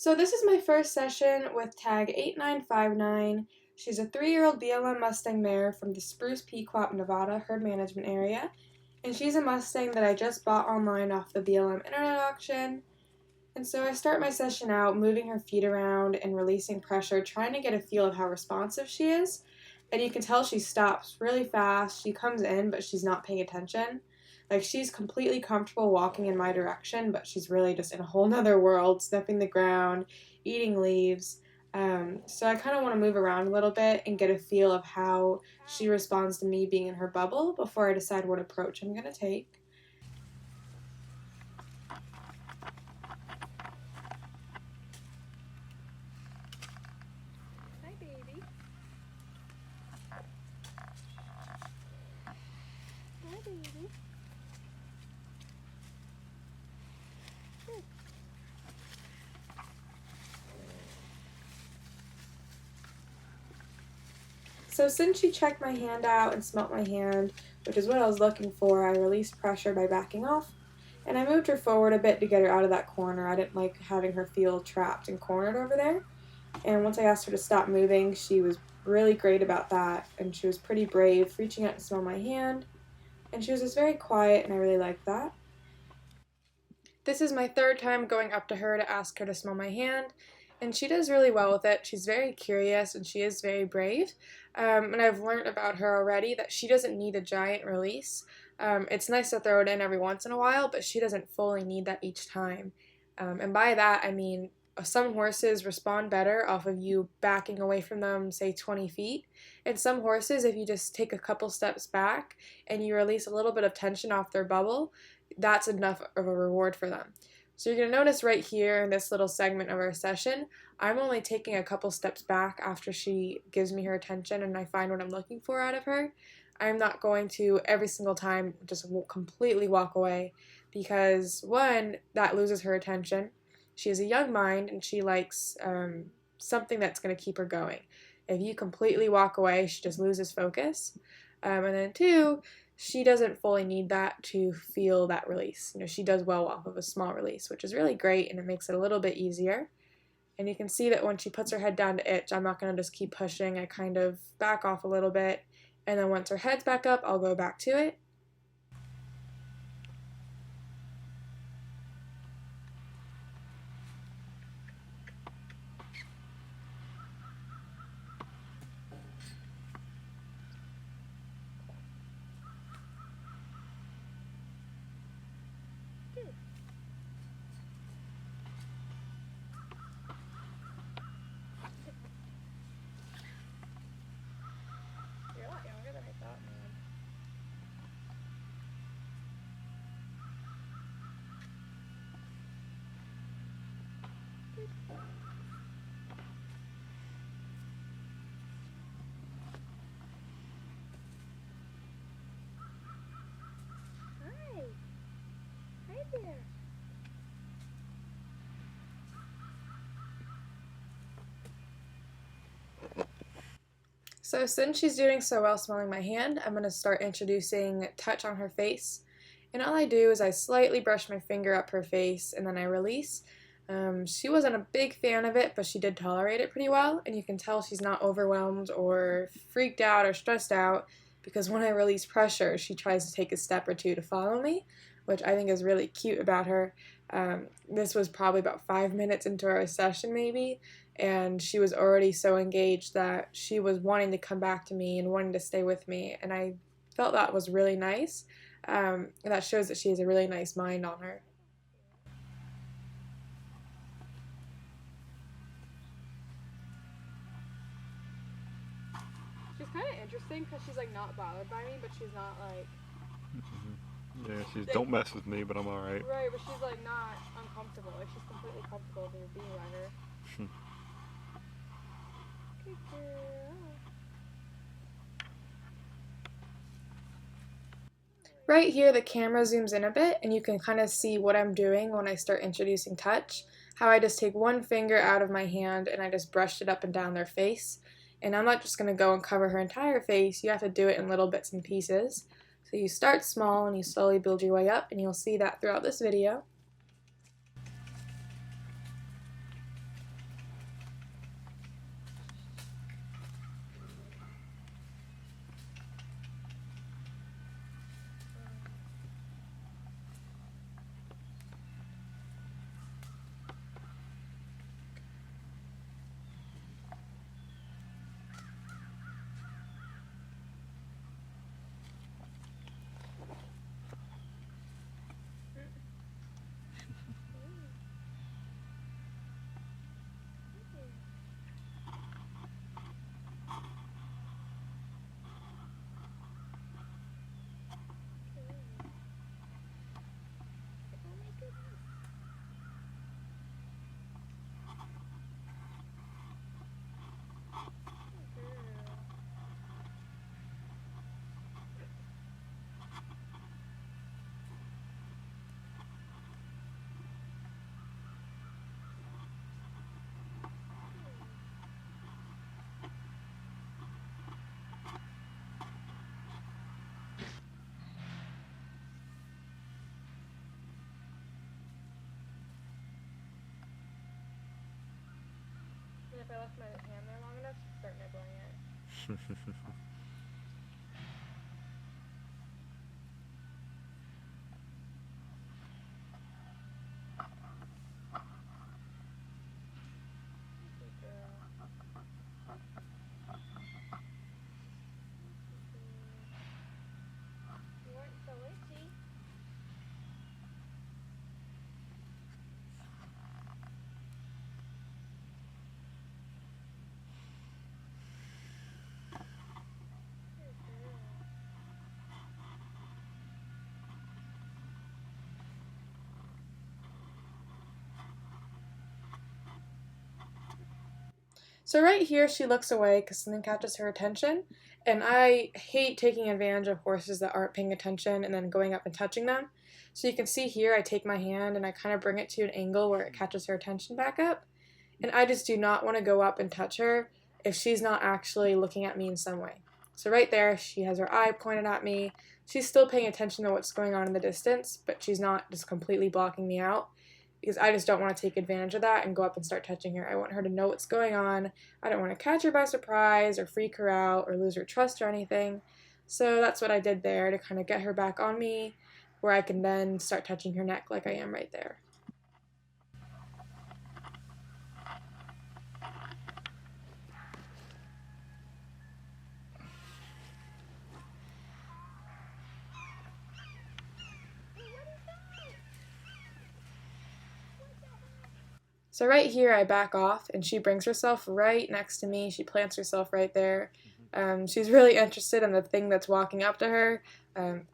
So this is my first session with tag 8959. She's a 3-year-old BLM Mustang mare from the Spruce Pequot, Nevada herd management area, and she's a Mustang that I just bought online off the BLM Internet Auction. And so I start my session out moving her feet around and releasing pressure, trying to get a feel of how responsive she is. And you can tell she stops really fast. She comes in, but she's not paying attention. Like, she's completely comfortable walking in my direction, but she's really just in a whole nother world, sniffing the ground, eating leaves. So I kind of want to move around a little bit and get a feel of how she responds to me being in her bubble before I decide what approach I'm going to take. Hi, baby. Hi, baby. Good. So since she checked my hand out and smelt my hand, which is what I was looking for, I released pressure by backing off, and I moved her forward a bit to get her out of that corner. I didn't like having her feel trapped and cornered over there. And once I asked her to stop moving, she was really great about that, and she was pretty brave, reaching out to smell my hand, and she was just very quiet, and I really liked that. This is my third time going up to her to ask her to smell my hand, and she does really well with it. She's very curious, and she is very brave, and I've learned about her already that she doesn't need a giant release. It's nice to throw it in every once in a while, but she doesn't fully need that each time. And by that, I mean some horses respond better off of you backing away from them, say 20 feet. And some horses, if you just take a couple steps back and you release a little bit of tension off their bubble, that's enough of a reward for them. So you're going to notice right here in this little segment of our session, I'm only taking a couple steps back after she gives me her attention and I find what I'm looking for out of her. I'm not going to every single time just completely walk away because, one, that loses her attention. She has a young mind and she likes something that's going to keep her going. If you completely walk away, she just loses focus. And then two, she doesn't fully need that to feel that release. You know, she does well off of a small release, which is really great, and it makes it a little bit easier. And you can see that when she puts her head down to itch, I'm not going to just keep pushing. I kind of back off a little bit, and then once her head's back up, I'll go back to it. Good. You're a lot younger than I thought, man. Good. Hi. Hi there. So since she's doing so well smelling my hand, I'm going to start introducing touch on her face. And all I do is I slightly brush my finger up her face and then I release. She wasn't a big fan of it, but she did tolerate it pretty well. And you can tell she's not overwhelmed or freaked out or stressed out because when I release pressure, she tries to take a step or two to follow me, which I think is really cute about her. This was probably about 5 minutes into our session maybe, and she was already so engaged that she was wanting to come back to me and wanting to stay with me, and I felt that was really nice. And that shows that she has a really nice mind on her. She's kind of interesting because she's like not bothered by me, but she's not like Yeah, she's don't mess with me, but I'm alright. right, but she's like not uncomfortable. Like she's completely comfortable with being around her. Good girl. Right here the camera zooms in a bit and you can kind of see what I'm doing when I start introducing touch. How I just take one finger out of my hand and I just brushed it up and down their face. And I'm not just going to go and cover her entire face, you have to do it in little bits and pieces. So you start small and you slowly build your way up, and you'll see that throughout this video. if I left my hand there long enough, she'd start nibbling it. Good girl. You weren't so itchy. Good girl. So right here, she looks away because something catches her attention, and I hate taking advantage of horses that aren't paying attention and then going up and touching them. So you can see here, I take my hand and I kind of bring it to an angle where it catches her attention back up, and I just do not want to go up and touch her if she's not actually looking at me in some way. So right there, she has her eye pointed at me. She's still paying attention to what's going on in the distance, but she's not just completely blocking me out, because I just don't want to take advantage of that and go up and start touching her. I want her to know what's going on. I don't want to catch her by surprise or freak her out or lose her trust or anything. So that's what I did there to kind of get her back on me, where I can then start touching her neck like I am right there. So right here, I back off, and she brings herself right next to me. She plants herself right there. She's really interested in the thing that's walking up to her.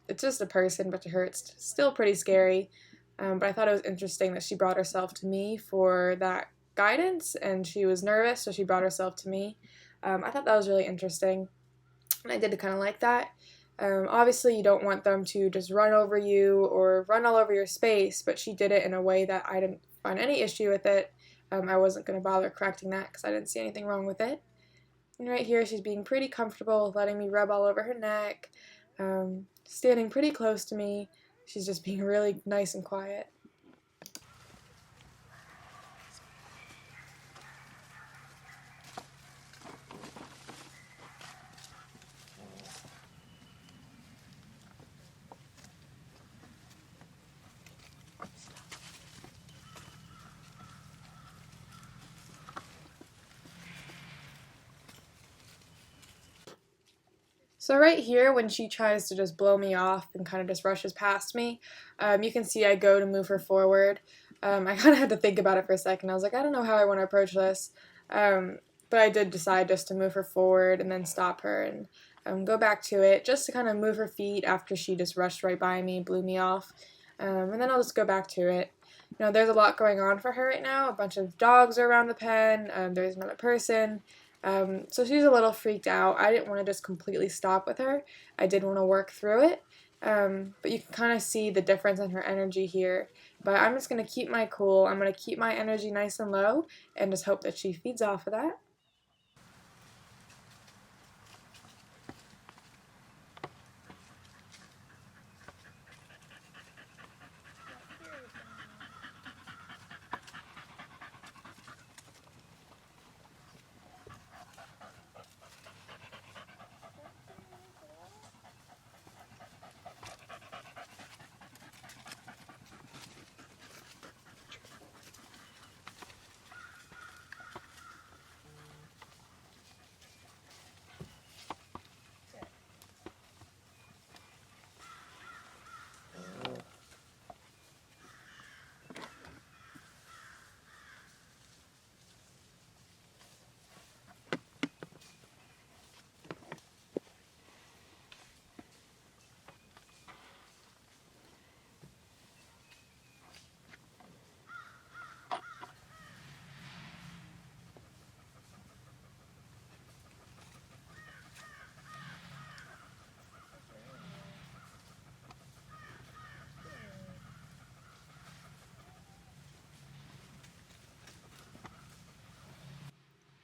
It's just a person, but to her it's still pretty scary. But I thought it was interesting that she brought herself to me for that guidance, and she was nervous, so she brought herself to me. I thought that was really interesting, and I did kind of like that. Obviously, you don't want them to just run over you or run all over your space, but she did it in a way that I didn't find any issue with it. I wasn't going to bother correcting that because I didn't see anything wrong with it. And right here, she's being pretty comfortable, letting me rub all over her neck, standing pretty close to me. She's just being really nice and quiet. So right here, when she tries to just blow me off and kind of just rushes past me, you can see I go to move her forward. I kind of had to think about it for a second. I was like, I don't know how I want to approach this. But I did decide just to move her forward and then stop her and go back to it, just to kind of move her feet after she just rushed right by me, blew me off. And then I'll just go back to it. You know, there's a lot going on for her right now. A bunch of dogs are around the pen. There's another person. So she's a little freaked out. I didn't want to just completely stop with her. I did want to work through it. But you can kind of see the difference in her energy here. But I'm just going to keep my cool. I'm going to keep my energy nice and low and just hope that she feeds off of that.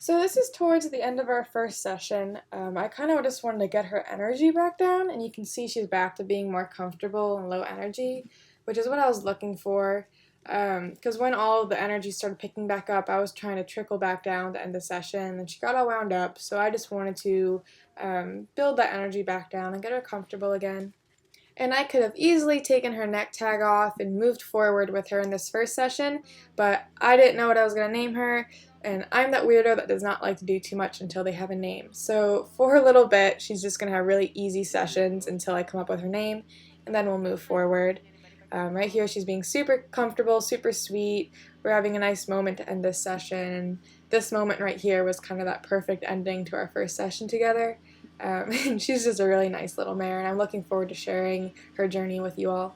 So this is towards the end of our first session. I kind of just wanted to get her energy back down, and you can see she's back to being more comfortable and low energy, which is what I was looking for. Because when all the energy started picking back up, I was trying to trickle back down to end the session, and she got all wound up. So I just wanted to build that energy back down and get her comfortable again. And I could have easily taken her neck tag off and moved forward with her in this first session, but I didn't know what I was going to name her, and I'm that weirdo that does not like to do too much until they have a name. So for a little bit, she's just going to have really easy sessions until I come up with her name, and then we'll move forward. Right here, she's being super comfortable, super sweet. We're having a nice moment to end this session, and this moment right here was kind of that perfect ending to our first session together. And she's just a really nice little mare, and I'm looking forward to sharing her journey with you all.